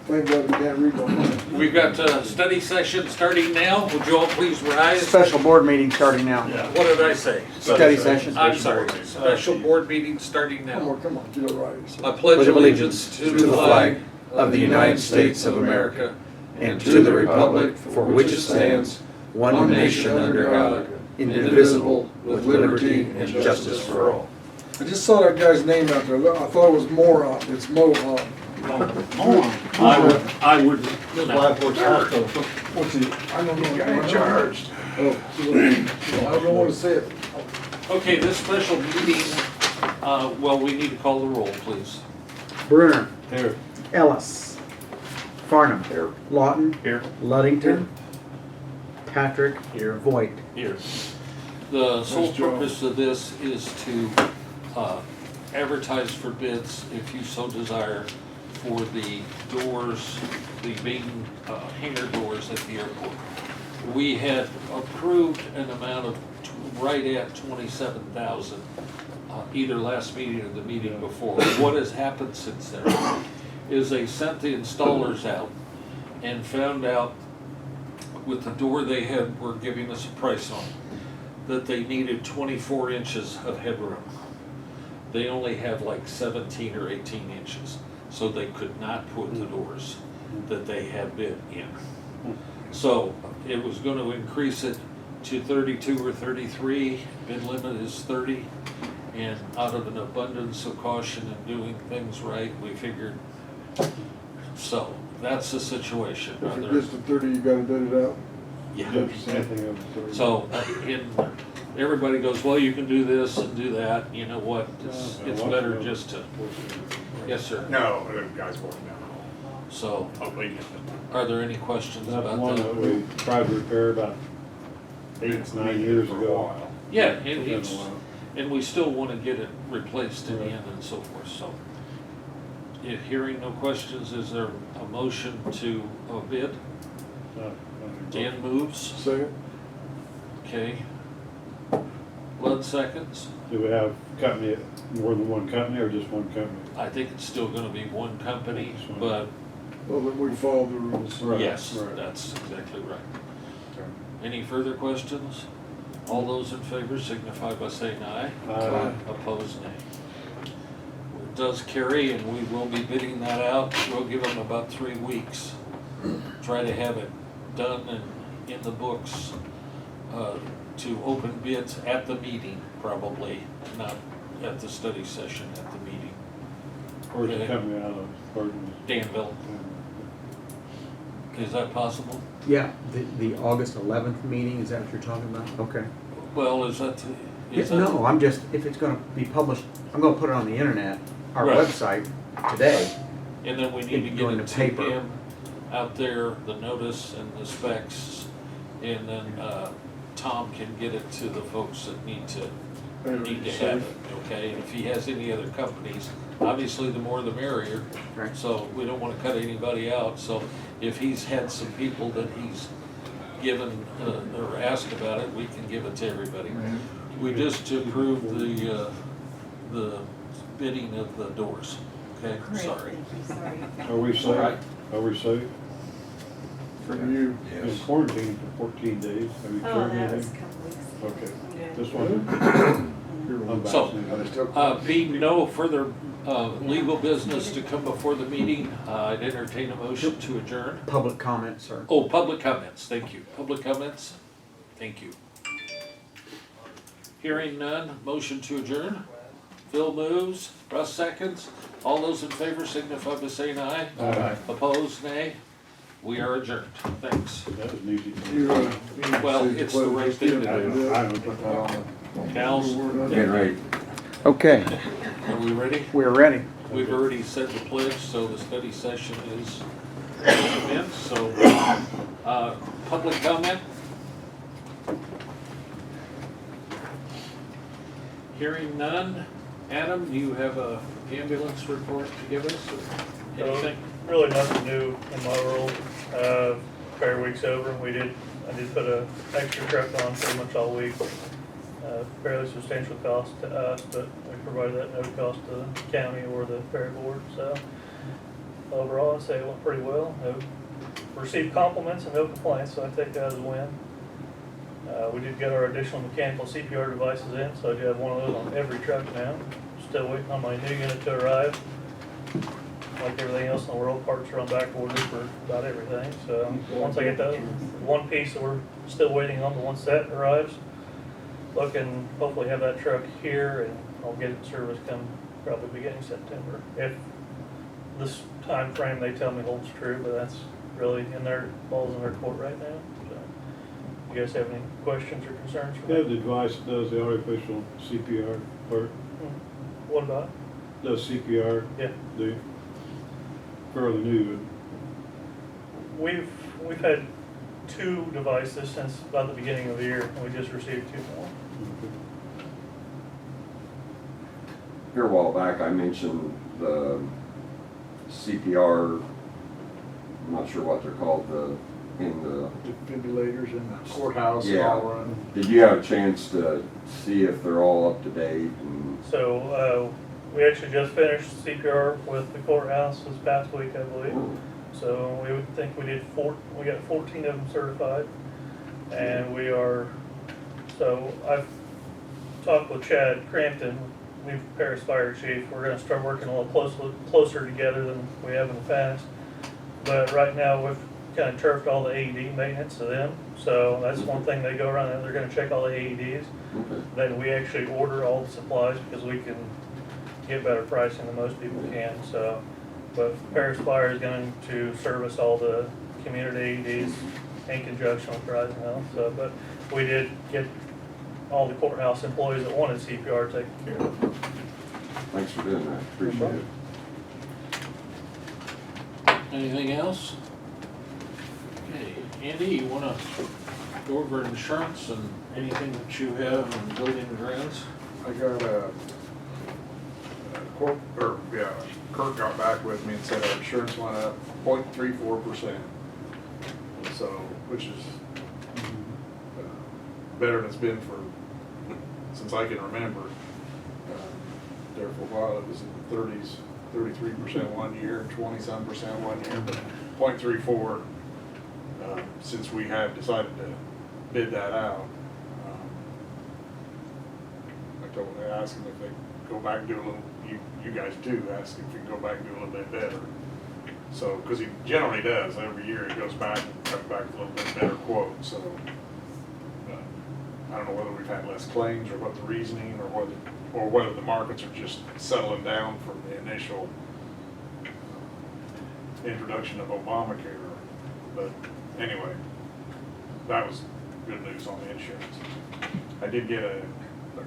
Thank God we can't read no more. We've got a study session starting now. Would you all please rise? Special board meeting starting now. What did I say? Study session. I'm sorry. Special board meeting starting Come now. on, come on, get it right. I pledge allegiance to the flag of the United States of America and to the republic for which it stands, one nation under God, indivisible, with liberty and justice for all. I just saw that guy's name out there. Look, I thought it was Moron. It's Mohawk. I would. What's he? I don't know. Got charged. Oh, I don't want to say it. Okay, this special meeting, well, we need to call the roll, please. Brunner. Here. Ellis. Farnham. Here. Lawton. Here. Luddington. Patrick. Here. Voigt. Here. The sole Nice job. purpose of this is to advertise for bids, if you so desire, for the doors, the main hangar doors at the airport. We had approved an amount of right at 27,000, either last meeting or the meeting before. What has happened since then is they sent the installers out and found out with the door they were giving us a price on, that they needed 24 inches of headroom. They only have like 17 or 18 inches, so they could not put the doors that they had bid in. So it was going to increase it to 32 or 33, bid limit is 30, and out of an abundance of caution and doing things right, we figured, so that's the situation. If it gets to 30, you gotta bid it out. Yeah. So, everybody goes, well, you can do this and do that, you know what, it's better just to, yes, sir. No, the guy's working now. So, Oh, wait. are there any questions That's about one that? that we tried to repair about 8-9 years ago. Yeah, and It's been a it's, while. and we still want to get it replaced in the end and so forth, so. If hearing no questions, is there a motion to bid? Dan moves, Second? okay. Lund seconds. Do we have company, more than one company or just one company? I think it's still gonna be one company, That's fine. but Well, then we follow the rules. Right, yes, right. that's exactly right. Any further questions? All those in favor signify by saying aye. Aye. Opposed, nay. It does carry, and we will be bidding that out. We'll give them about 3 weeks. Try to have it done and in the books to open bids at the meeting, probably, not at the study session, at the meeting. Where's the Okay. company out of? Pardon? Danville, is that possible? Yeah, the August 11th meeting, is that what you're talking about? Okay. Well, is that? No, I'm just, if it's gonna be published, I'm gonna put it on the internet, our Right. website today. And then we need to It'd get go in it the to paper. him out there, the notice and the specs, and then Tom can get it to the folks that need to have it, okay? And if he has any other companies, obviously the more the merrier. Right. So we don't wanna cut anybody out, so if he's had some people that he's given, or asked about it, we can give it to everybody. We just approved the bidding of the doors, okay? Sorry. Are we safe? Alright. Are we safe? For you. In quarantine for 14 days. Have you Oh, tried that was a anything? couple weeks ago. Okay. Yeah. This one? So, Unvaccinated. being no further legal business to come before the meeting, I'd entertain a motion to adjourn. Public comment, sir. Oh, public comments, thank you. Public comments, thank you. Hearing none, motion to adjourn. Phil moves, Russ seconds. All those in favor signify by saying aye. Aye. Opposed, nay. We are adjourned. Thanks. That was an easy one. You, Well, it's the right thing to do. I haven't put that on. Gals, Get ready. Okay, are we ready? we're ready. We've already said the pledge, so the study session is commenced, so, public comment? Hearing none. Adam, do you have a ambulance report to give us, or anything? Really nothing new in my role. Fair week's over. I did put a extra truck on pretty much all week. Fairly substantial cost to us, but we provided that no cost to the county or the fair board, so. overall, I'd say it went pretty well. No, received compliments and no complaints, so I take that as a win. We did get our additional mechanical CPR devices in, so I do have one of those on every truck now. Still waiting on my new unit to arrive. Like everything else in the world, parts are on back order for about everything, so once I get that one piece that we're still waiting on, but once that arrives, looking, hopefully have that truck here, and I'll get it serviced come probably beginning September. If this time frame they tell me holds true, but that's really in their, balls in their court right now, so. You guys have any questions or concerns for They have me? the device that does the artificial CPR part, What about? does CPR, Yeah, do you? Fairly new, we've had 2 devices since about the beginning of the year, and we just received 2 more. Here a while back, I mentioned the CPR, I'm not sure what they're called, in the, Defibrillators in the courthouse Yeah. all run. did you have a chance to see if they're all up to date? And So, we actually just finished CPR with the courthouse this past week, I believe. So we would think we got 14 of them certified. And we are, so I've talked with Chad Crampton, new Paris Fire Chief. We're gonna start working a little closer together than we have in the past. But right now, we've kind of turfed all the AED maintenance to them. So that's one thing they go around and they're gonna check all the AEDs. Okay. Then we actually order all the supplies because we can get better pricing than most people can, so. But Paris Fire is going to service all the community AEDs in conjunction with Horizon Health, so, but we did get all the courthouse employees that wanted CPR taken care of. Thanks for doing that, appreciate it. Anything else? Okay, Andy, you wanna go over insurance and anything that you have in building and grounds? I got a quote, or, yeah, Kurt got back with me and said our insurance went up 0.34%. So, which is better than it's been since I can remember. There for a while, it was in the 30s, 33% one year, 20-some% one year, but 0.34 since we have decided to bid that out. I asked them if they go back and do a little, you guys do ask if you can go back and do a little bit better. So, because he generally does, every year he goes back and comes back with a little bit better quote, so. I don't know whether we've had less claims or what the reasoning, or whether the markets are just settling down from the initial introduction of Obamacare. But anyway, that was good news on the insurance. I did get a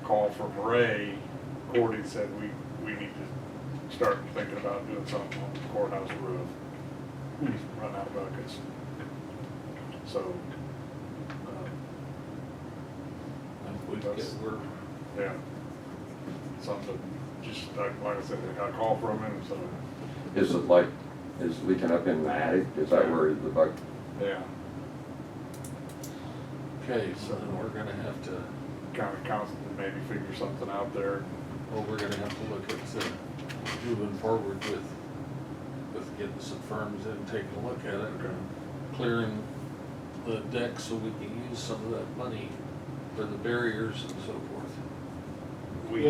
call from Ray. Cordy said we need to start thinking about doing something on the courthouse roof. He's run out of buckets. So, We're, yeah. Something, just like I said, I got a call from him, so, Is it like, is leaking up in the attic? Is that where the buck? yeah, okay, so then we're gonna have to, kind of constantly maybe figure something out there. well, we're gonna have to look at moving forward with getting some firms in, taking a look at it, and clearing the deck so we can use some of that money for the barriers and so forth. We,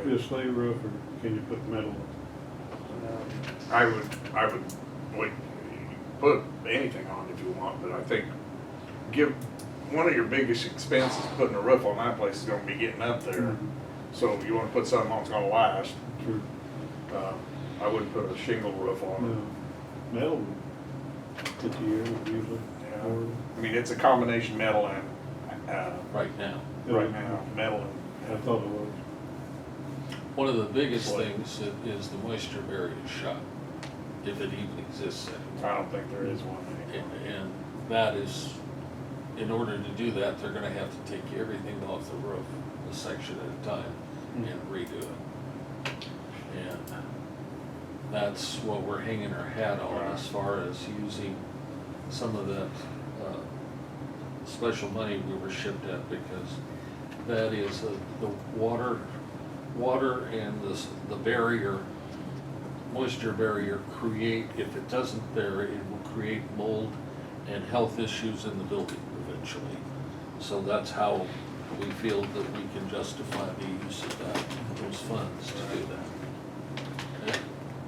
Be a slate roof, or can you put metal? I would, wait, put anything on if you want, but I think one of your biggest expenses putting a roof on that place is gonna be getting up there. Mhm. So you wanna put something on that's gonna last. Sure. I wouldn't put a shingle roof on it. No, metal, 50 years usually. Yeah. Or- I mean, it's a combination metal and, Right now, right now, metal I and, thought it was. one of the biggest things is the moisture barrier shot, if it even exists anymore. I don't think there is one anymore. And that is, in order to do that, they're gonna have to take everything off the roof, a section at a time, and redo it. And that's what we're hanging our hat on as far as using some of that, special money we were shipped at, because that is the water and the barrier moisture barrier create, if it doesn't there, it will create mold and health issues in the building eventually. So that's how we feel that we can justify the use of that, those funds to do that.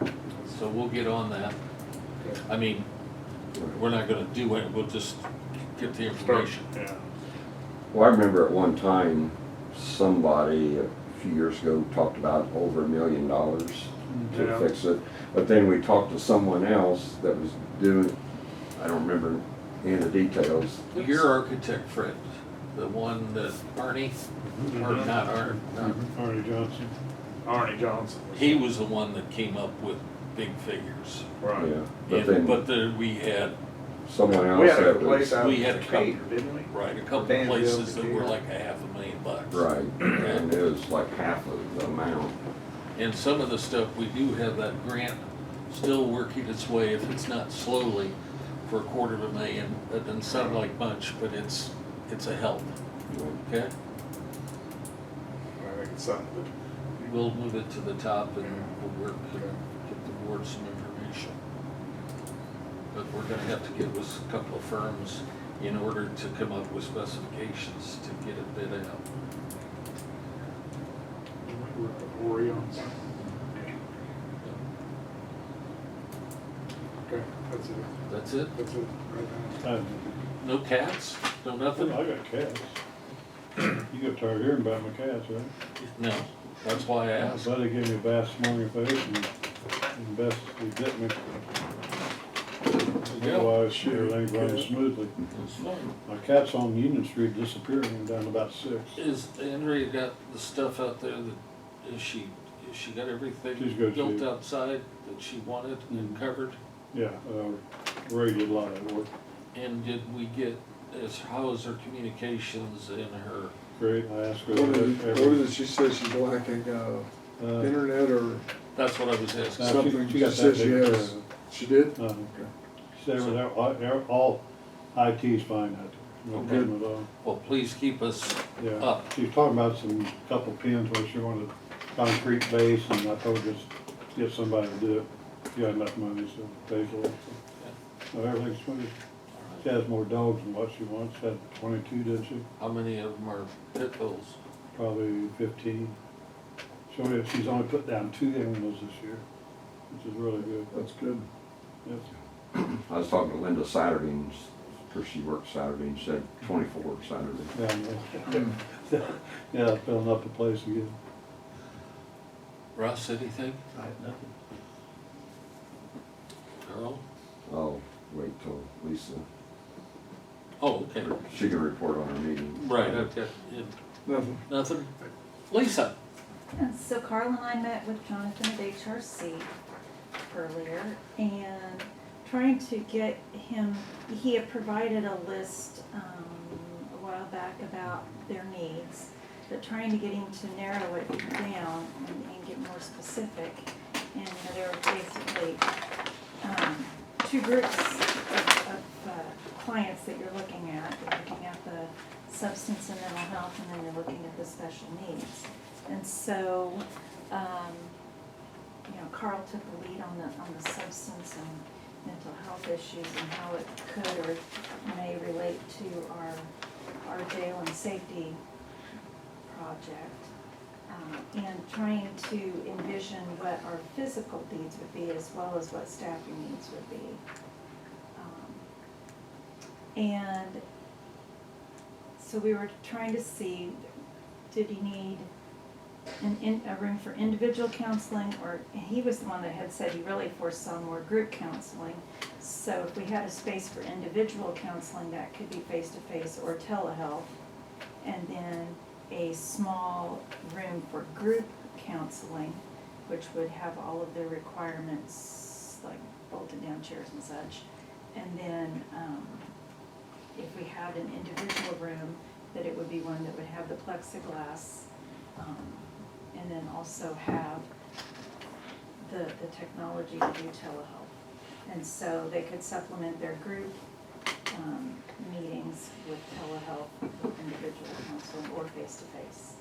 Okay? So we'll get on that. I mean, we're not gonna do it, we'll just get the information. Yeah. Well, I remember at one time, somebody a few years ago talked about over $1 million to Yeah. fix it. But then we talked to someone else that was doing, I don't remember any of the details. Your architect friend, the one that Arnie, or not Arnie, Arnie Johnson. Arnie Johnson. he was the one that came up with big figures. Right. Yeah, but And, then but we had, someone else We had a that place was, out we in had a couple- Decatur, didn't we? right, a couple of Danville, places that were Decatur. like $500,000. right, and it was like half of the amount. And some of the stuff, we do have that grant still working its way, if it's not slowly, for $250,000. That doesn't sound like much, but it's a help, okay? I think it's something that, We'll move it to the top and we'll work to get the board some information. But we're gonna have to get with a couple of firms in order to come up with specifications to get it bid out. Orion's. Okay, that's it. That's it? That's it, right now. No cats? No nothing? I got cats. You got tired of hearing about my cats, right? No, that's why I asked. Buddy gave me a bath this morning fish and best he bit me. Yeah. Otherwise, everything's running smoothly. It's fine. My cat's on Union Street disappearing down about 6. Is Andrea got the stuff out there that, is she got everything She's good built shape. outside that she wanted and Mhm. covered? Yeah, Ray did a lot of that work. And did we get, how is her communications in her, Great, I asked her. What is it, she says she's lacking, internet or that's what I was asking. something, she she got that says she taken care has. of. She did? Okay. She said all IT's fine out there, no Okay. problem at all. Well, please keep us Yeah, up. she's talking about some couple pins where she wanted a concrete base, and I told her just get somebody to do it. She got enough money, so pay for it. So everything's smooth. She has more dogs than what she wants. She had 22, didn't she? How many of them are pit bulls? Probably 15. She's only put down 2 animals this year, which is really good. That's good. Yes. I was talking to Linda Saturday, because she worked Saturday, and she said 24 Saturday. Yeah, I know. Yeah, filling up the place again. Russ, anything? I have nothing. Earl? I'll wait till Lisa, Oh, okay. she can report on her meeting. Right, okay. Yeah. Nothing. Nothing? Lisa? So Carl and I met with Jonathan at HRC earlier and trying to get him, he had provided a list a while back about their needs, but trying to get him to narrow it down and get more specific. And there were basically 2 groups of clients that you're looking at. You're looking at the substance and mental health, and then you're looking at the special needs. And so, Carl took the lead on the substance and mental health issues and how it could or may relate to our jail and safety project. And trying to envision what our physical needs would be as well as what staffing needs would be. And so we were trying to see, did he need a room for individual counseling, or he was the one that had said he really foresaw more group counseling. So if we had a space for individual counseling, that could be face-to-face or telehealth, and then a small room for group counseling, which would have all of their requirements, like bolted down chairs and such. And then if we had an individual room, that it would be one that would have the plexiglass, and then also have the technology to do telehealth. And so they could supplement their group meetings with telehealth, with individual counseling or face-to-face.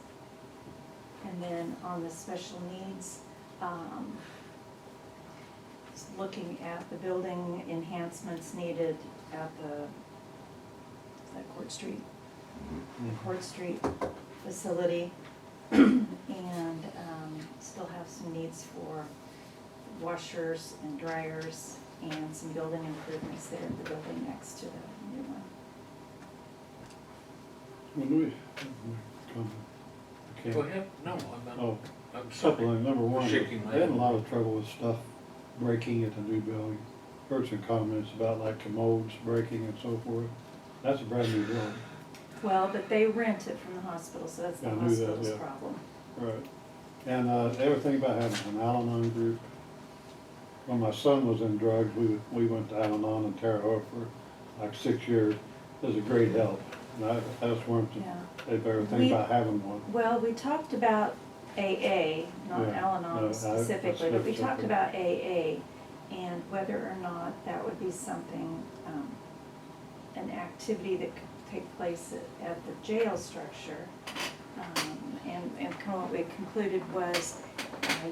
And then on the special needs, looking at the building enhancements needed at the, is that Court Street? The Court Street facility. And still have some needs for washers and dryers and some building improvements there at the building next to the new one. When do we, come, I Go can't, ahead. No, I'm not. oh, I'm couple sorry. of, number one, Shaking my they had a head. lot of trouble with stuff breaking at the new building. Heard some comments about like commodes breaking and so forth. That's a brand new building. Well, but they rent it from the hospital, so that's the I knew that, hospital's yeah. problem. Right. And everything about having an Al-Anon group. When my son was in drugs, we went to Al-Anon in Terre Haute for like 6 years. It was a great help. And I just wanted to, Yeah. they better think We- about having one. Well, we talked about AA, not Yeah, Al-Anon no, I specifically, but we specifically. talked about AA and whether or not that would be something, an activity that could take place at the jail structure. And kind of what we concluded was,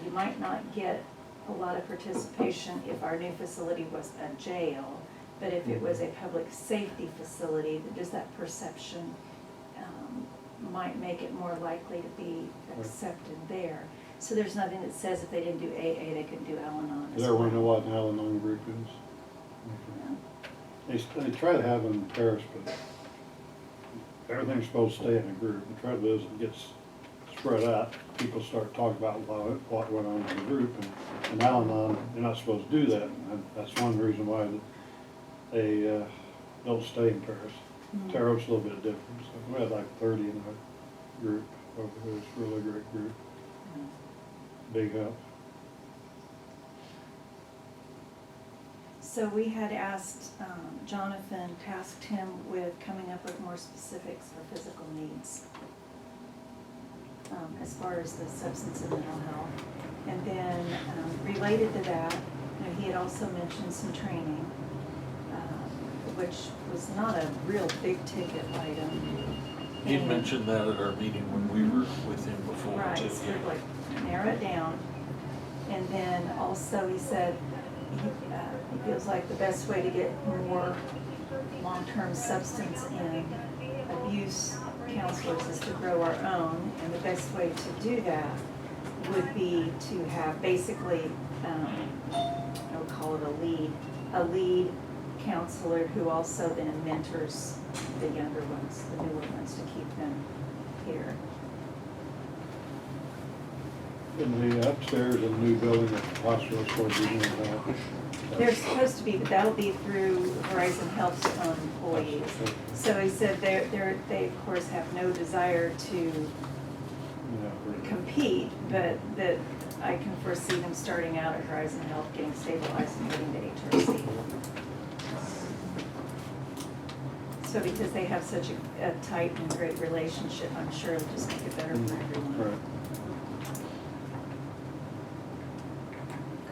you might not get a lot of participation if our new facility was a jail, but if it was a public safety facility, that just that perception might make it more likely to be accepted there. So there's nothing that says if they didn't do AA, they couldn't do Al-Anon as Does everyone know well. what an Al-Anon group is? Yeah. They try to have them in Paris, but everything's supposed to stay in a group. The trouble is, it gets spread out. People start talking about what went on in the group, and Al-Anon, you're not supposed to do that. And that's one reason why they don't stay in Paris. Mhm. Terre Haute's a little bit different. So we had like 30 in our group over there. It's a really great group. Big help. So we had asked, Jonathan, tasked him with coming up with more specifics for physical needs, as far as the substance and mental health. And then, related to that, you know, he had also mentioned some training, which was not a real big ticket item. He And- mentioned that at our meeting when we were with him before. Right, too. so like narrow it down. And then also he said he feels like the best way to get more long-term substance and abuse counselors is to grow our own. And the best way to do that would be to have basically, I would call it a lead counselor who also then mentors the younger ones, the newer ones, to keep them here. In the upstairs in the new building at the hospital, supposed to be doing that. They're supposed to be, but that'll be through Horizon Health's own employees. So he said they of course have no desire to Yeah, compete, but that I can foresee them starting out at Horizon Health, getting stabilized and getting to HRC. So because they have such a tight and great relationship, I'm sure it'll just make it better for everyone. right.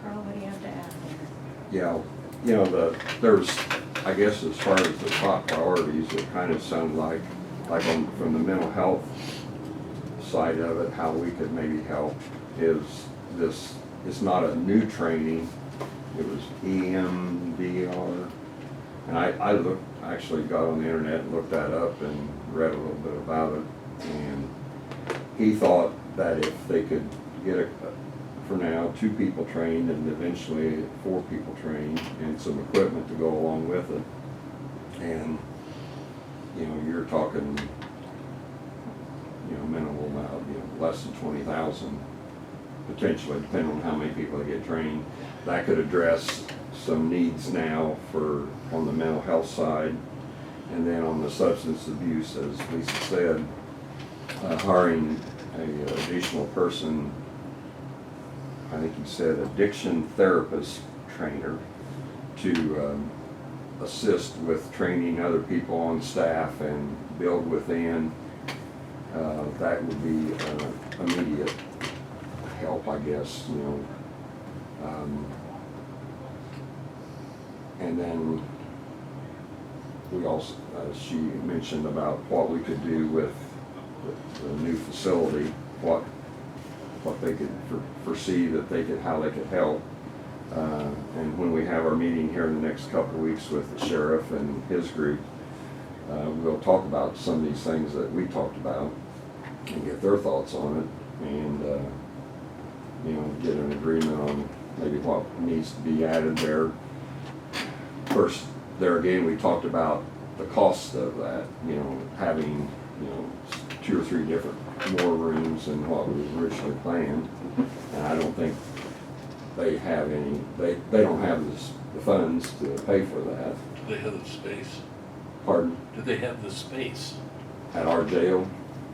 Carl, what do you have to add there? Yeah, you know, there's, I guess as far as the top priorities, it kind of sounded like from the mental health side of it, how we could maybe help is this, it's not a new training, it was EMDR. And I actually got on the internet and looked that up and read a little bit about it. And he thought that if they could get for now, 2 people trained and eventually 4 people trained and some equipment to go along with it. And, you know, you're talking, you know, minimal amount, you know, less than 20,000 potentially, depending on how many people they get trained. That could address some needs now on the mental health side. And then on the substance abuse, as Lisa said, hiring an additional person, I think he said addiction therapist trainer, to assist with training other people on staff and build within. That would be immediate help, I guess, you know. And then we also, she mentioned about what we could do with the new facility, what they could foresee that how they could help. And when we have our meeting here in the next couple of weeks with the sheriff and his group, we'll talk about some of these things that we talked about and get their thoughts on it, and, you know, get an agreement on maybe what needs to be added there. First, there again, we talked about the cost of that, you know, having, you know, 2 or 3 different more rooms than what was originally planned. And I don't think they have any, they don't have the funds to pay for that. Do they have the space? Pardon? Do they have the space? At our jail,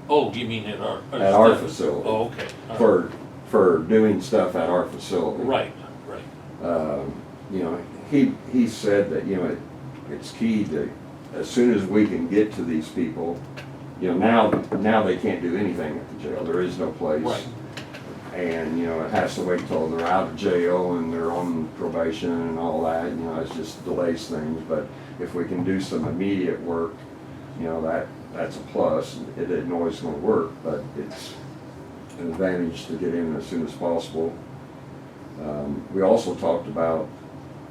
Oh, you mean at our? at our facility. Oh, okay. All right. For doing stuff at our facility. Right. You know, he said that, you know, it's key to, as soon as we can get to these people, you know, now they can't do anything at the jail. There is no place. Right. And, you know, it has to wait till they're out of jail and they're on probation and all that, you know, it just delays things. But if we can do some immediate work, you know, that's a plus. It isn't always gonna work, but it's an advantage to get in as soon as possible. We also talked about,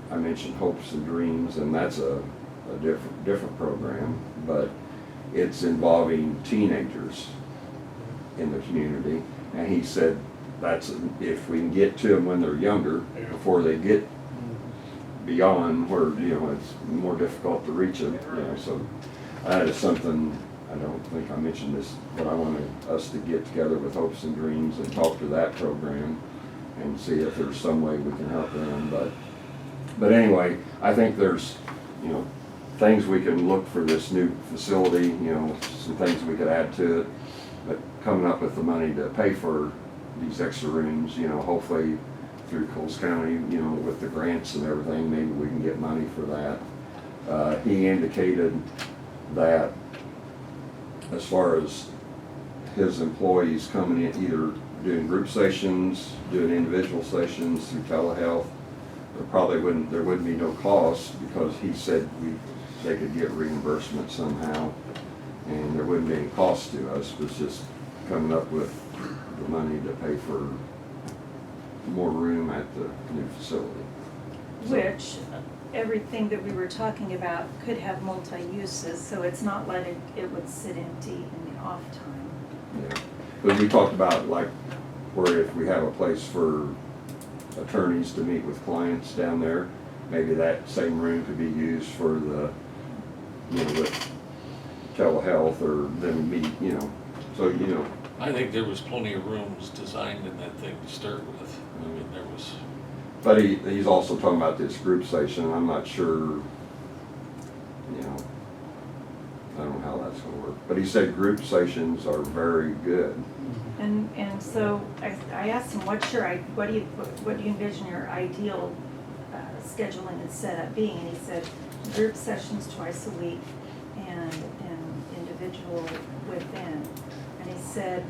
I mentioned Hopes and Dreams, and that's a different program, but it's involving teenagers in the community. And he said that's, if we can get to them when they're younger, before they get beyond where, you know, it's more difficult to reach them, you know, so that is something, I don't think I mentioned this, but I wanted us to get together with Hopes and Dreams and talk to that program and see if there's some way we can help them. But anyway, I think there's, you know, things we can look for this new facility, you know, some things we could add to it, but coming up with the money to pay for these extra rooms, you know, hopefully through Coles County, you know, with the grants and everything, maybe we can get money for that. He indicated that as far as his employees coming in, either doing group sessions, doing individual sessions through telehealth, there wouldn't be no cost, because he said they could get reimbursement somehow, and there wouldn't be any cost to us. It was just coming up with the money to pay for more room at the new facility. Which, everything that we were talking about could have multi-uses, so it's not like it would sit empty in the off time. Yeah, but we talked about, like, where if we have a place for attorneys to meet with clients down there, maybe that same room could be used for the, you know, with telehealth or them meet, you know, so, you know. I think there was plenty of rooms designed in that thing to start with. I mean, there was. But he's also talking about this group station. I'm not sure, you know, I don't know how that's gonna work. But he said group stations are very good. And so I asked him, what do you envision your ideal scheduling and setup being? And he said, group sessions twice a week and individual within. And he said,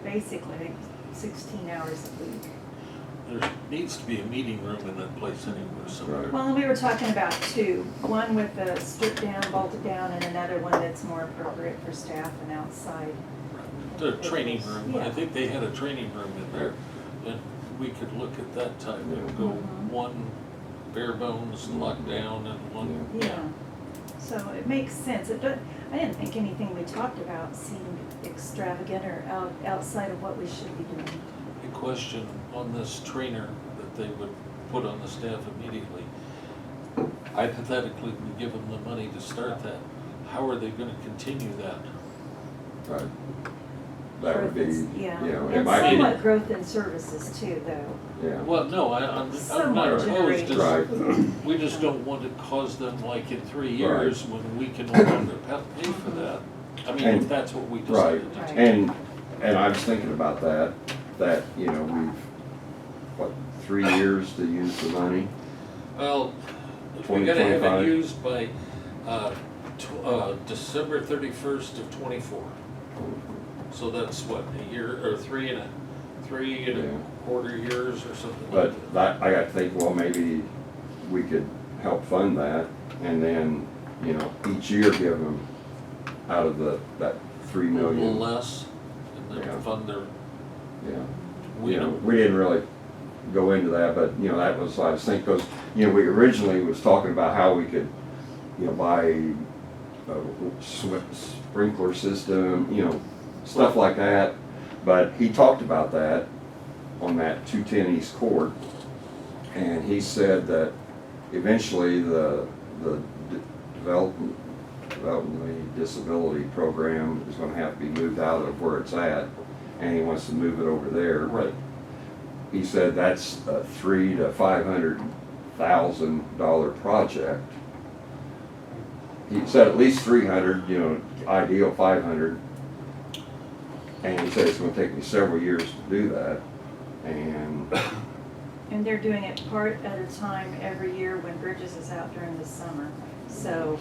basically, I think 16 hours a week. There needs to be a meeting room in that place anywhere somewhere. Right. Well, and we were talking about two, one with a stripped down, bolted down, and another one that's more appropriate for staff and outside. The training room, I Yeah. think they had a training room in there, and we could look at that type and go Mhm. one bare bones locked down and one. Yeah, so it makes sense. I didn't think anything we talked about seemed extravagant or outside of what we should be doing. A question on this trainer that they would put on the staff immediately. Hypothetically, we give them the money to start that. How are they gonna continue that? Right. That would be, you Yeah, know, it and might be, somewhat growth in services too, though. yeah. Well, no, I'm not Somewhat opposed, generate. Right. we just don't want to cause them like in 3 years when we can no longer pay for that. I mean, And- if that's what we Right, decided to do. and I was thinking about that, you know, we've, what, 3 years to use the money? Well, we gotta have 2025. it used by, December 31st of '24. So that's what, a year, or three and Yeah. a quarter years or something like But that. I got to think, well, maybe we could help fund that, and then, you know, each year give them out of that 3 A little million. less, and Yeah. then fund their, Yeah, we you know, don't, we didn't really go into that, but, you know, that was, I was thinking, because, you know, we originally was talking about how we could, you know, buy a sprinkler system, you know, stuff like that. But he talked about that on that 210 East Court, and he said that eventually the development disability program is gonna have to be moved out of where it's at, and he wants to move it over there. But he said that's a $300,000 to $500,000 project. He said at least 300, you know, ideal 500. And he said it's gonna take me several years to do that. And And they're doing it part at a time every year when Bridges is out during the summer. So,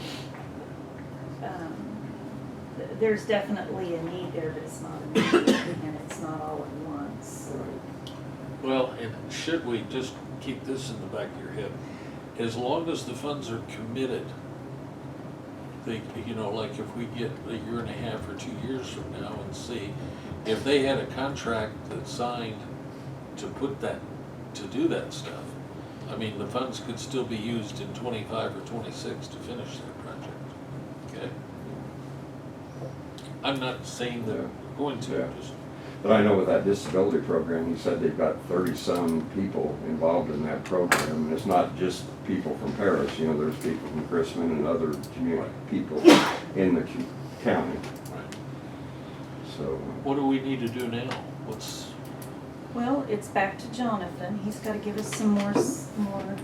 there's definitely a need there, but it's not immediate, and it's not all at once. Well, and should we just keep this in the back of your head? As long as the funds are committed, you know, like if we get a year and a half or 2 years from now and see, if they had a contract that signed to do that stuff, I mean, the funds could still be used in 25 or 26 to finish that project, okay? I'm not saying that we're going to, Yeah. just, but I know with that disability program, he said they've got 30-some people involved in that program. And it's not just people from Paris, you know, there's people from Chrisman and other community people in the county. right. So, What do we need to do now? Well, it's back to Jonathan. He's got to give us some more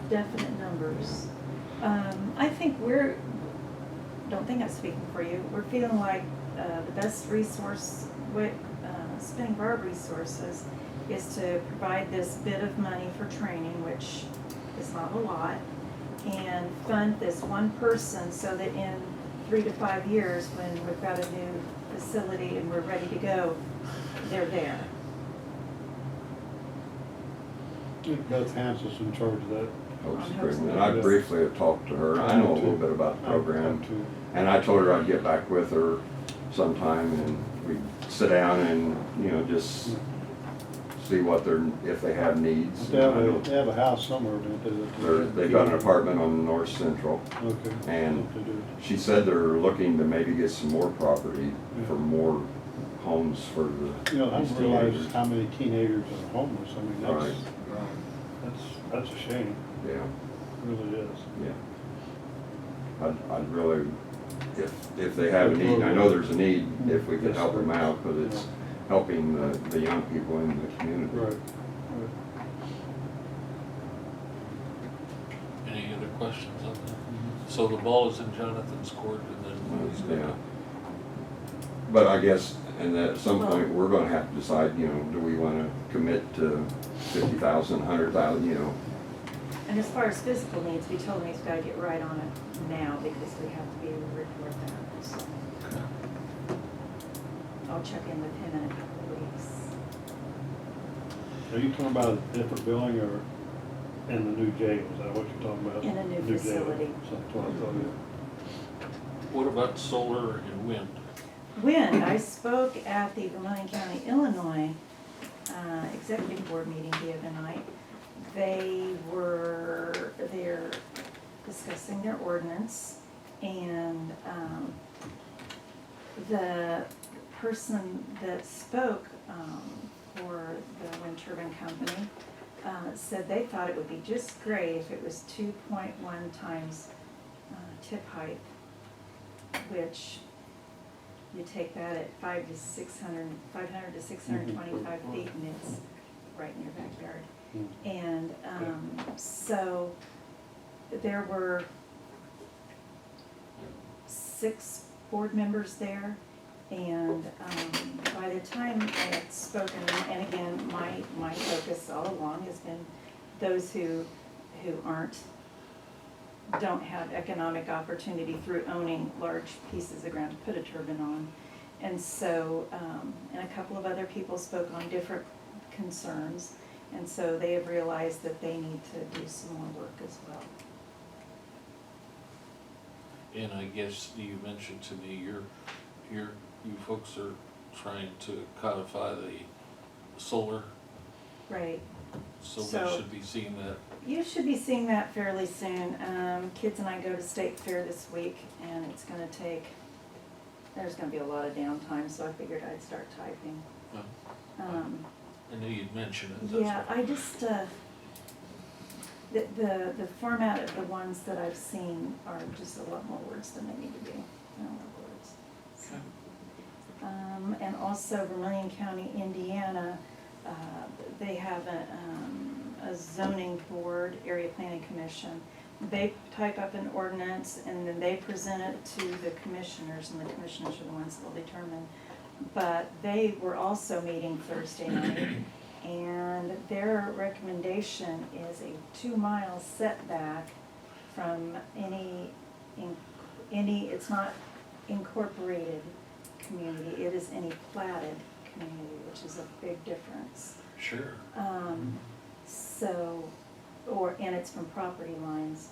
definite numbers. I think don't think I'm speaking for you, we're feeling like the best resource, spending of our resources is to provide this bit of money for training, which is not a lot, and fund this one person so that in 3 to 5 years, when we've got a new facility and we're ready to go, they're there. Beth Hans's in charge of that. Hopes On Agreement. Hopes And I briefly have talked to her. I know a little bit about the program. And I told her I'd get back with her sometime and we'd sit down and, you know, just see if they have needs. They have a house somewhere, don't they? They've got an apartment on North Central. Okay. And What they do. she said they're looking to maybe get some more property for more homes for the You know, I these didn't realize teenagers. how many teenagers are homeless. I mean, Right. that's a shame. Yeah, It really is. yeah. I'd really, if they have a need, and I know there's a need, if we could help them out, because it's helping the young people in the community. Right. Any other questions on that? So the ball is in Jonathan's court, and then he's Yeah. gonna, But I guess, and at some point, we're gonna have to decide, you know, do we wanna commit to 50,000, 100,000, you know? And as far as physical needs, we told him he's got to get right on it now because we have to be able to report that. So I'll check in with him in a couple of weeks. Are you talking about a different building or in the new jail? Is that what you're talking about? In a new jail. facility. That's what I thought, yeah. what about solar and wind? Wind, I spoke at the Vermilion County, Illinois Executive Board meeting the other night. They're discussing their ordinance, and the person that spoke for the wind turbine company said they thought it would be just great if it was 2.1 times tip height, which you take that at 500 to 625 feet, and it's right in your backyard. And so there were 6 board members there, and by the time I had spoken, and again, my focus all along has been those who don't have economic opportunity through owning large pieces of ground to put a turbine on. And so, and a couple of other people spoke on different concerns, and so they have realized that they need to do some more work as well. And I guess you mentioned to me, you folks are trying to codify the solar, Right. So we So- should be seeing that. You should be seeing that fairly soon. Kids and I go to State Fair this week, and it's gonna take, there's gonna be a lot of downtime, so I figured I'd start typing. Oh, Um, I knew you'd mention it. that's Yeah, why. I just, the format of the ones that I've seen are just a lot more words than they need to be, not more words. So, Okay. and also Vermillion County, Indiana, they have a zoning board, area planning commission. They type up an ordinance and then they present it to the commissioners, and the commissioners are the ones that'll determine. But they were also meeting Thursday night, and their recommendation is a 2-mile setback from any, it's not incorporated community, it is any platted community, which is a big difference. Sure. So, and it's from property lines.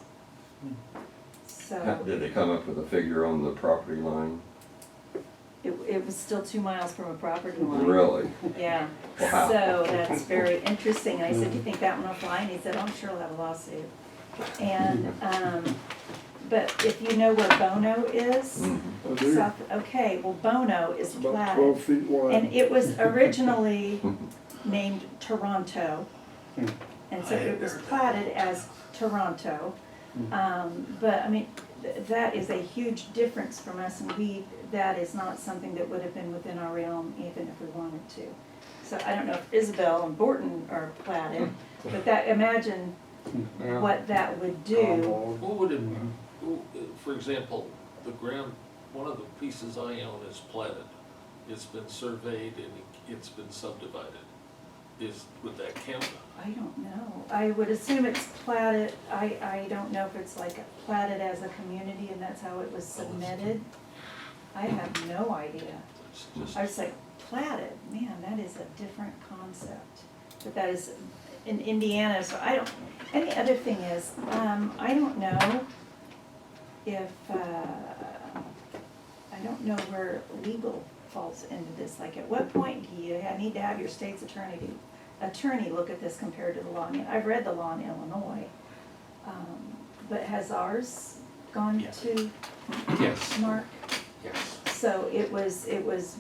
So, Did they come up with a figure on the property line? it was still 2 miles from a property line. Really? Yeah, Wow. so that's very interesting. I said, do you think that one will fly? And he said, oh, I'm sure he'll have a lawsuit. And, but if you know where Bono is, I do. okay, well, Bono is It's about 12 platted. feet wide. And it was originally named Toronto. And so it was platted as Toronto. But I mean, that is a huge difference from us, and that is not something that would have been within our realm even if we wanted to. So I don't know if Isabel and Borton are platted, but imagine what that would do. What would it, for example, one of the pieces I own is platted. It's been surveyed and it's been subdivided. Would that count? I don't know. I would assume it's platted, I don't know if it's like platted as a community and that's how it was submitted. I have no idea. It's just, I was like, platted, man, that is a different concept. But that is in Indiana, so and the other thing is, I don't know if, I don't know where legal falls into this. Like, at what point do you need to have your state's attorney look at this compared to the law? I mean, I've read the law in Illinois, but has ours gone Yeah. to yes, Mark? yes. So it was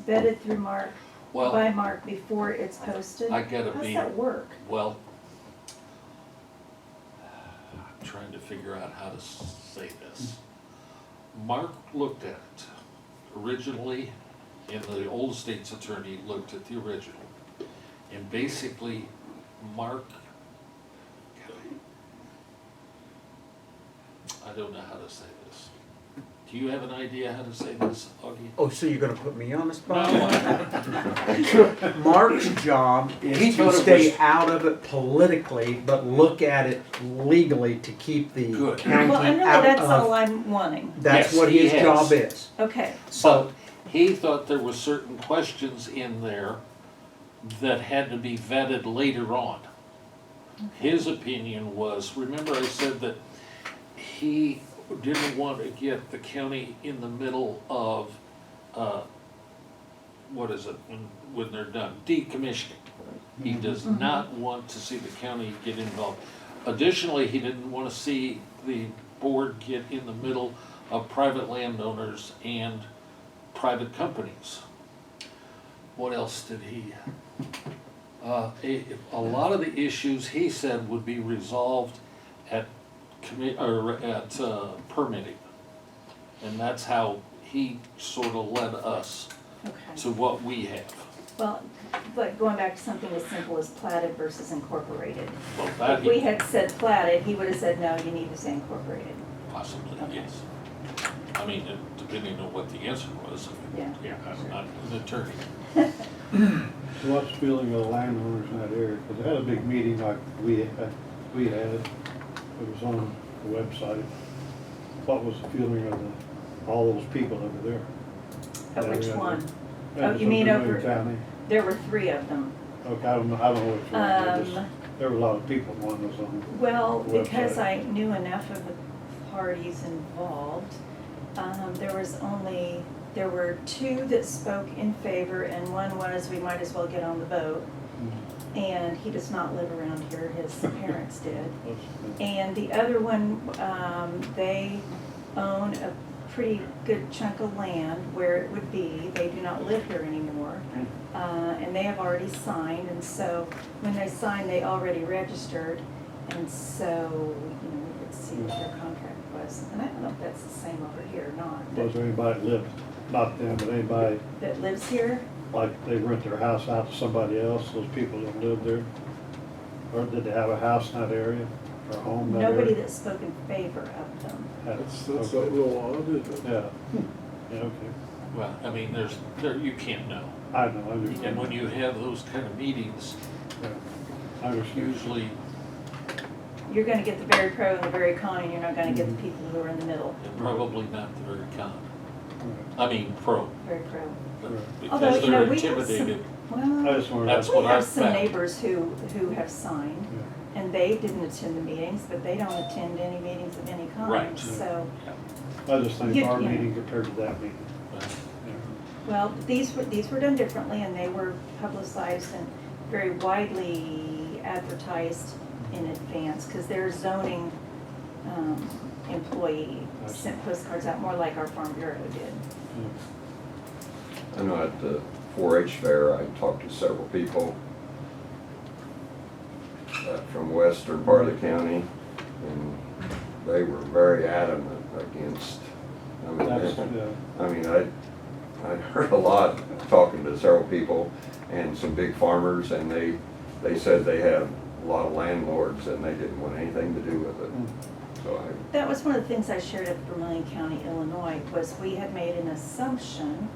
vetted through Mark, by Well, Mark before it's posted? I gotta How's be, that work? well, I'm trying to figure out how to say this. Mark looked at it originally, and the old state's attorney looked at the original. And basically, Mark, I don't know how to say this. Do you have an idea how to say this, Augie? Oh, so you're gonna put me on the spot? No. Mark's job He is thought to it stay was- out of it politically, but look at it legally to keep the Good. county Well, and really, out that's all of. I'm wanting. That's Yes, what he his has. job is. Okay, So, But he thought there were certain questions in there that had to be vetted later on. His opinion was, remember I said that he didn't want to get the county in the middle of, what is it, when they're done, decommissioning. He does not want to see the county get involved. Additionally, he didn't want to see the board get in the middle of private landowners and private companies. What else did he? A lot of the issues, he said, would be resolved at permitting. And that's how he sort of led us okay. to what we have. Well, but going back to something as simple as platted versus incorporated. Well, that If we he, had said platted, he would have said, no, you need to say incorporated. possibly, Okay. yes. I mean, depending on what the answer was. Yeah. I'm not an attorney. So what's the feeling of the landowners in that area? Because they had a big meeting like we had. It was on the website. What was the feeling of all those people over there? But which Yeah, one? yeah. Oh, you mean Vermillion over- County. There were 3 of them. Okay, I don't know which one. I just- Um, There were a lot of people one was on. Well, the because website. I knew enough of the parties involved, there were 2 that spoke in favor, and one was, we might as well get on the boat. and he does not live around here, his parents did. That's- And the other one, they own a pretty good chunk of land where it would be. They do not live here anymore. And they have already signed, and so when they signed, they already registered. And so, we could see what their contract was. And I don't know if that's the same over here or not. Was there anybody that lived, not them, but anybody, That lives here? like they rent their house out to somebody else, those people that live there? Or did they have a house in that area, or a home in that area? Nobody that spoke in favor of them. That's Okay. a little odd, isn't it? Yeah, yeah, okay, Well, I mean, you can't know. I know, I And understand. when you have those kind of meetings, Yeah, I understand. usually, You're gonna get the very pro and the very con, and you're not gonna get the people who are in the middle, and probably not the very con. Right. I mean, pro, very pro. but Right. Although, because you know, they're we have some, intimidated. I well, just wanted That's to, what we have I've some found. neighbors who have signed, yeah. and they didn't attend the meetings, but they don't attend any meetings of any kind, Right. so. I just think You- our yeah. meeting compared to that meeting. Well, Yeah. Well, these were done differently, and they were publicized and very widely advertised in advance, because their zoning employee sent postcards out, more like our Farm Bureau did. Yeah. I know at the 4-H fair, I talked to several people from western part of the county, and they were very adamant against, That's, I mean, I heard a lot talking to several people and some big farmers, and they said they had a lot of landlords and they didn't want anything to do with it. So That was one of the things I shared at Vermilion County, Illinois, was we had made an assumption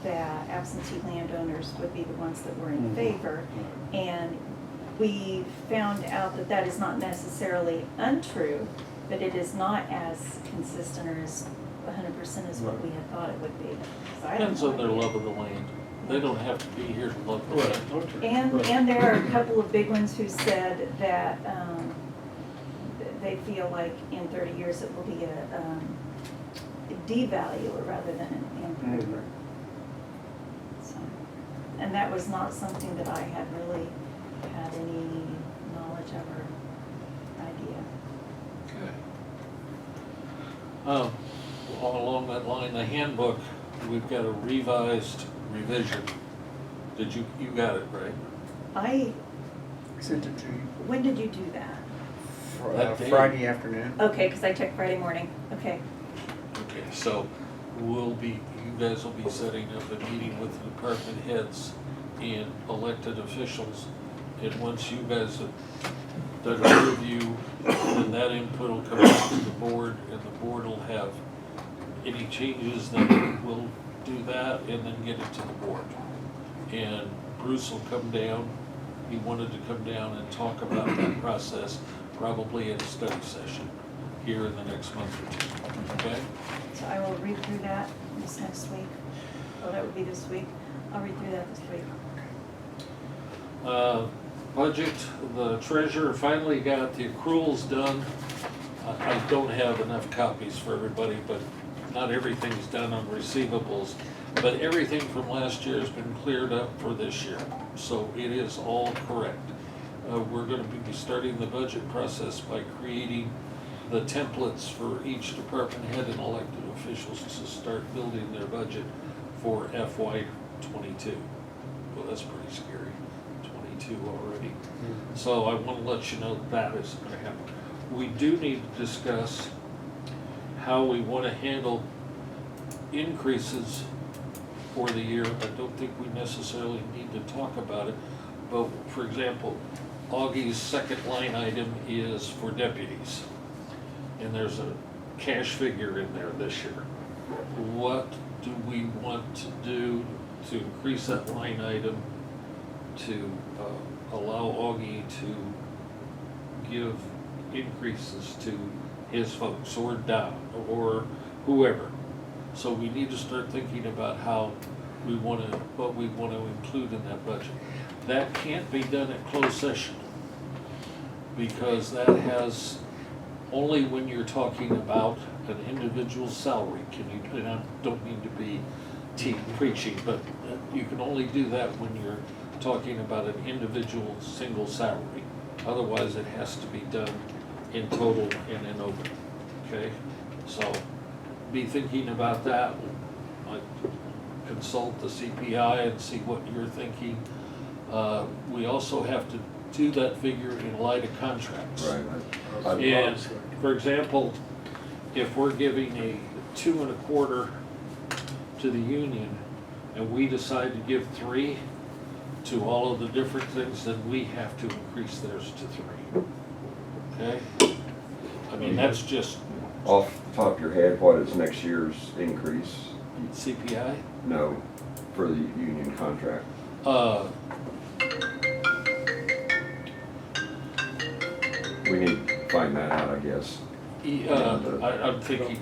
that absentee landowners would be the ones that were in Mhm. favor. And we found out that that is not necessarily untrue, but it is not as consistent or as 100% as what we had thought it would be. So I don't depends on know. their love of the land. They don't have to be here to love the land. okay. And there are a couple of big ones who said that they feel like in 30 years it will be a devaluer rather than an improver. So, and that was not something that I had really had any knowledge of or idea. Okay. Along that line, the handbook, we've got a revised revision. You got it, right? I, Sent it to you when did you do that? That day. Friday afternoon. Okay, because I checked Friday morning. Okay. Okay, so you guys will be setting up a meeting with the department heads and elected officials. And once you guys have done a review, then that input will come out to the board, and the board will have any changes, then we'll do that and then get it to the board. And Bruce will come down. He wanted to come down and talk about that process, probably at a study session here in the next month or two, okay? So I will read through that this next week. Oh, that would be this week. I'll read through that this week. Budget, the treasurer finally got the accruals done. I don't have enough copies for everybody, but not everything's done on receivables. But everything from last year has been cleared up for this year, so it is all correct. We're gonna be starting the budget process by creating the templates for each department head and elected officials to start building their budget for FY '22. Well, that's pretty scary, 22 already. So I wanna let you know that is gonna happen. We do need to discuss how we wanna handle increases for the year. I don't think we necessarily need to talk about it, but for example, Augie's second line item is for deputies. And there's a cash figure in there this year. What do we want to do to increase that line item to allow Augie to give increases to his folks or down or whoever? So we need to start thinking about how we want to, what we want to include in that budget. That can't be done at closed session, because that has, only when you're talking about an individual's salary can you, and I don't mean to be preaching, but you can only do that when you're talking about an individual single salary. Otherwise, it has to be done in total and in open, okay? So be thinking about that. Like, consult the CPI and see what you're thinking. We also have to do that figure in light of contracts. Right. And, for example, if we're giving a 2 1/4 to the union, and we decide to give 3 to all of the different things, then we have to increase theirs to 3. Okay? I mean, that's just Off the top of your head, what is next year's increase? CPI. No, for the union contract. We need to find that out, I guess. I'm thinking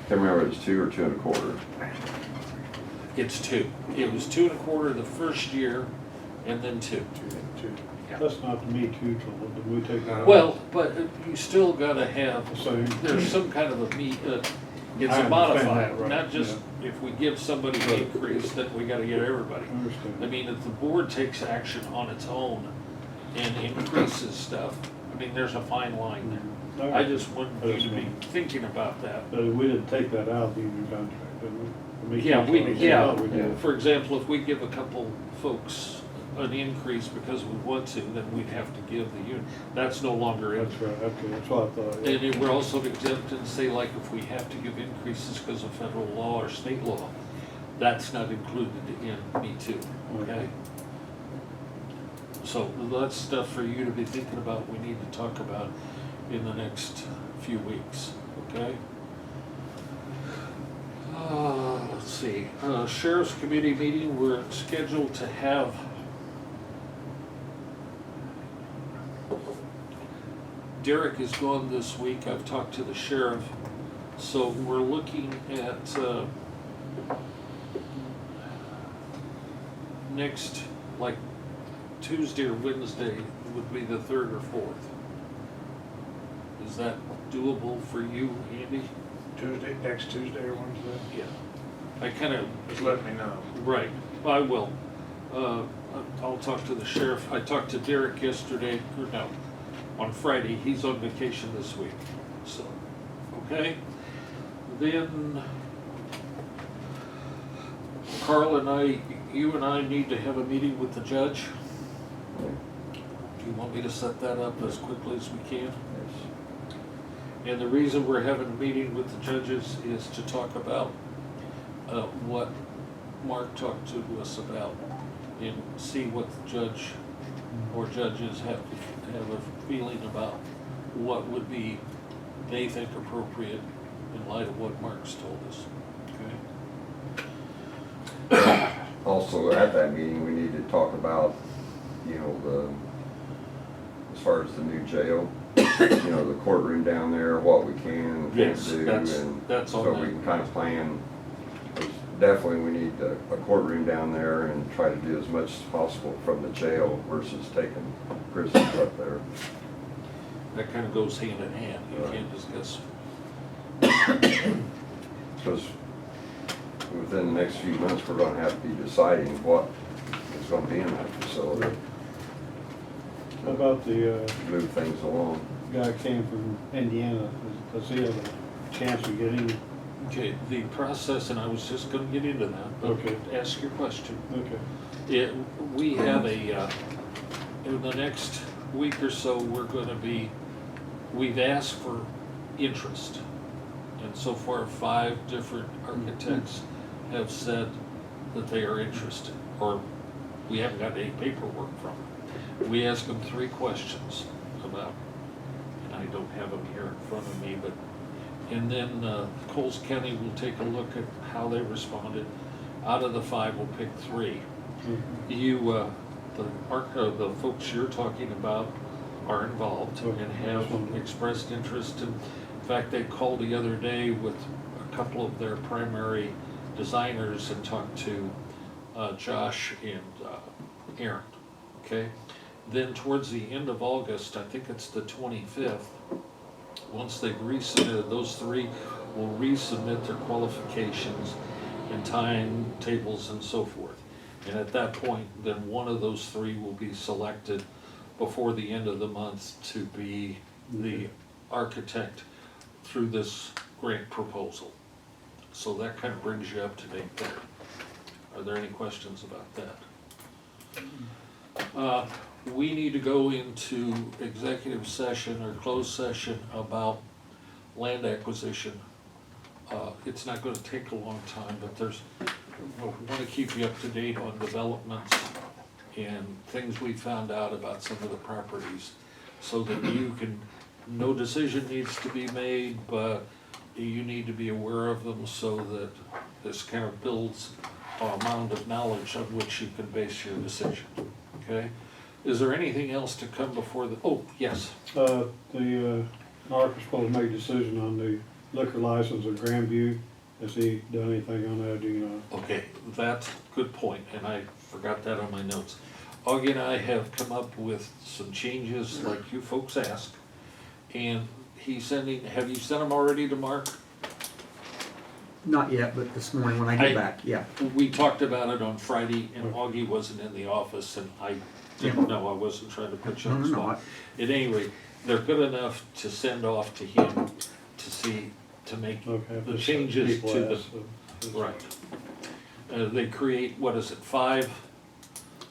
Can't remember if it's 2 or 2 1/4. it's 2. It was 2 1/4 the first year, and then 2. That's not the me too tool, did we take that out? Well, but you still gotta have, So, there's some kind of a it's I a understand modifier, that, right, not just if we give somebody an increase, then we gotta get everybody. I understand. I mean, if the board takes action on its own and increases stuff, I mean, there's a fine line there. I just want you to be thinking about that. But we didn't take that out of the union contract, did we? The me Yeah, too we, tool, yeah, thought we did. for example, if we give a couple folks an increase because we want to, then we'd have to give the union, that's no longer in. That's right, okay, that's what I thought. yeah. And then we're also exempt and say, like, if we have to give increases because of federal law or state law, that's not included in Me Too, okay? So that's stuff for you to be thinking about, we need to talk about in the next few weeks, okay? Let's see, Sheriff's Committee meeting, we're scheduled to have Derek is gone this week, I've talked to the sheriff, so we're looking at, next, like, Tuesday or Wednesday would be the 3rd or 4th. Is that doable for you, Andy? Next Tuesday or Wednesday? Yeah. I kinda, Just let me know. right, I will. I'll talk to the sheriff, I talked to Derek yesterday, or no, on Friday, he's on vacation this week, so, okay? Then, Carl and I, you and I need to have a meeting with the judge. Do you want me to set that up as quickly as we can? And the reason we're having a meeting with the judges is to talk about what Mark talked to us about and see what the judge or judges have a feeling about what would be, they think, appropriate in light of what Mark's told us. Okay. Also, at that meeting, we need to talk about, you know, as far as the new jail, you know, the courtroom down there, what we can and can't Yes, do, and that's on so there. we can kind of plan. Definitely, we need a courtroom down there and try to do as much as possible from the jail versus taking prisoners up there. That kind of goes hand in hand, you Right. can't discuss. Because within the next few months, we're gonna have to be deciding what is gonna be in that facility, How about the move things along. guy came from Indiana, does he have a chance of getting, Okay, the process, and I was just gonna get into that, but Okay. ask your question. okay, We have in the next week or so, we've asked for interest. And so far, 5 different architects have said that they are interested, or we haven't got any paperwork from them. We asked them 3 questions about, and I don't have them here in front of me, but, and then Coles County will take a look at how they responded. Out of the 5, we'll pick 3. You, the folks you're talking about are involved and have expressed interest. In fact, they called the other day with a couple of their primary designers and talked to Josh and Aaron, okay? Then towards the end of August, I think it's the 25th, once they've resubmitted, those 3 will resubmit their qualifications and timetables and so forth. And at that point, then one of those three will be selected before the end of the month to be the architect through this grant proposal. So that kind of brings you up to date there. Are there any questions about that? We need to go into executive session or closed session about land acquisition. It's not gonna take a long time, but we wanna keep you up to date on developments and things we found out about some of the properties, so that you can, no decision needs to be made, but you need to be aware of them so that this kind of builds a mound of knowledge on which you can base your decision, okay? Is there anything else to come before oh, yes, Mark was supposed to make a decision on the liquor license of Grandview. Has he done anything on that, do you know? okay, that's a good point, and I forgot that on my notes. Augie and I have come up with some changes like you folks asked, and he's sending, have you sent them already to Mark? Not yet, but this morning when I get back, yeah. We talked about it on Friday, and Augie wasn't in the office, and I didn't know, I wasn't trying to put you on the No, spot. At any rate, they're good enough to send off to him to see, to make Okay. the changes People to the, ask, so- right. They create, what is it, 5?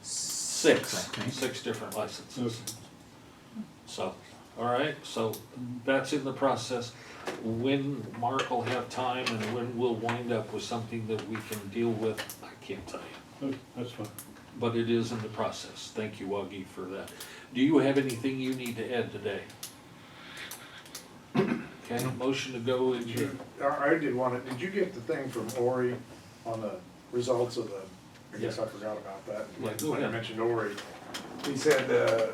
6, I think. 6 different licenses. Okay. So, all right, so that's in the process. When Mark will have time and when we'll wind up with something that we can deal with, I can't tell you. Okay, that's fine. But it is in the process. Thank you, Augie, for that. Do you have anything you need to add today? Okay, motion to go Did into, you, I did want to, did you get the thing from Ori on the results of the, I guess I forgot about that. Yeah, go When I ahead. mentioned Ori, he said,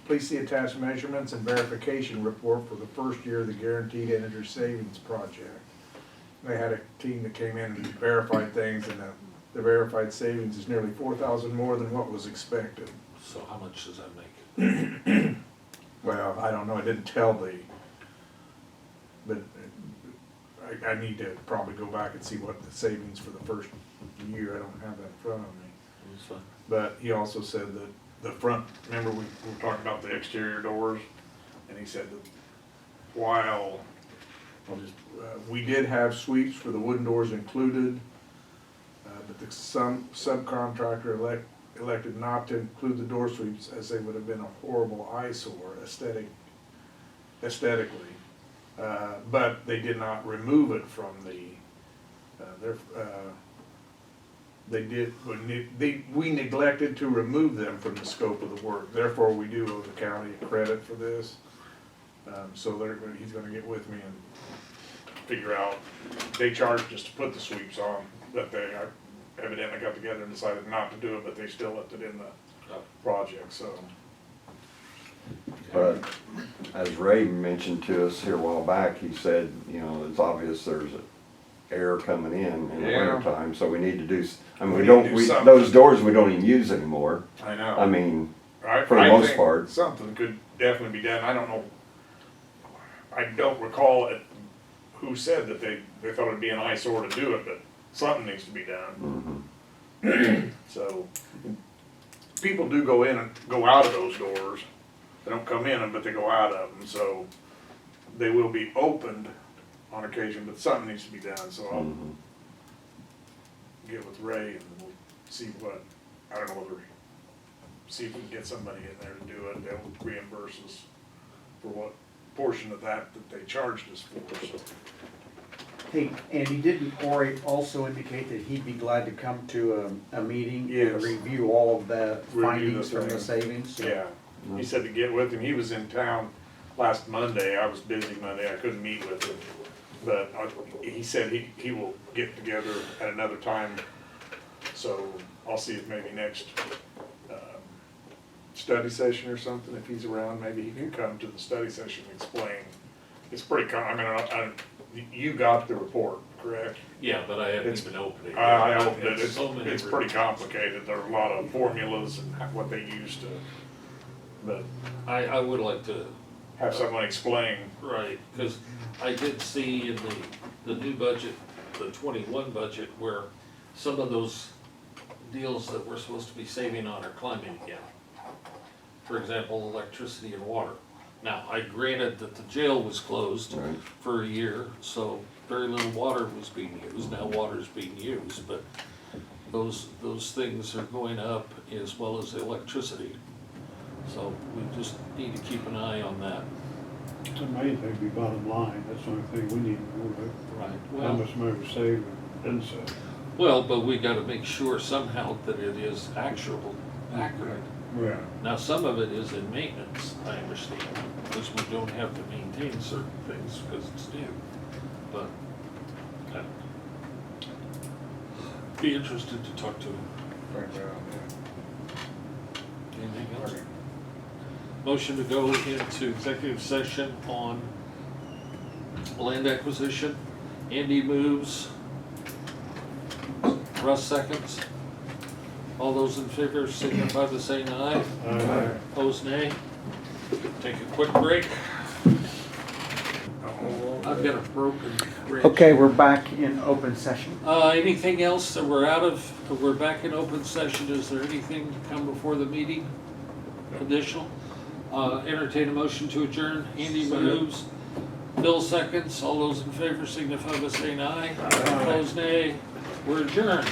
please see attached measurements and verification report for the first year of the Guaranteed Energy Savings Project. They had a team that came in and verified things, and the verified savings is nearly 4,000 more than what was expected. so how much does that make? Well, I don't know, I didn't tell but I need to probably go back and see what the savings for the first year, I don't have that in front of me. It's fine. But he also said that the front, remember we were talking about the exterior doors? And he said that while, we did have sweeps for the wooden doors included, but the subcontractor elected not to include the door sweeps as they would have been a horrible eyesore aesthetically. But they did not remove it from we neglected to remove them from the scope of the work. Therefore, we do owe the county credit for this. So he's gonna get with me and figure out, they charged us to put the sweeps on, but they evidently got together and decided not to do it, but they still left it in the project, so. But as Ray mentioned to us here a while back, he said, you know, it's obvious there's air coming in the Yeah. winter time, so we need to do, I mean, We we need to don't, do something. those doors we don't even use anymore. I know. I mean, I for the most think part. something could definitely be done. I don't know, I don't recall who said that they thought it'd be an eyesore to do it, but something needs to be done. So, people do go in and go out of those doors. They don't come in them, but they go out of them, so they will be opened on occasion, but something needs to be done, so I'll get with Ray and we'll see what, I don't know whether, see if we can get somebody in there to do it. They'll reimburse us for what portion of that they charged us for, so. Hey, Andy, didn't Ori also indicate that he'd be glad to come to a meeting Yes. and review all of the Review the findings from the thing. savings? Yeah, he said to get with him. He was in town last Monday. I was busy Monday. I couldn't meet with him. But he said he will get together at another time. So I'll see if maybe next study session or something, if he's around, maybe he can come to the study session and explain. It's pretty, you got the report, correct? Yeah, but I haven't It's- even opened it. I opened it. It's so many It's pretty complicated. There are a lot of formulas and what they use to, but I would like to, have someone explain. right, because I did see in the new budget, the 21 budget, where some of those deals that we're supposed to be saving on are climbing again. For example, electricity and water. Now, I granted that the jail was closed Right. for a year, so very little water was being used. Now water's being used, but those things are going up as well as the electricity. So we just need to keep an eye on that. The main thing be bottom line, that's the only thing we need to know, Right. right? How much money we saved and didn't save. Well, but we gotta make sure somehow that it is accurate. Yeah. Now, some of it is in maintenance, I understand, because we don't have to maintain certain things because it's new. But, be interested to talk to him. Anything else? Motion to go into executive session on land acquisition. Andy moves. Russ seconds. All those in favor signify by saying aye. Aye. Opposed, nay. Take a quick break. I've got a broken wrench. Okay, we're back in open session. Anything else that we're back in open session? Is there anything to come before the meeting? Additional? Entertain a motion to adjourn. Andy moves. Bill seconds. All those in favor signify by saying aye. Opposed, nay. We're adjourned.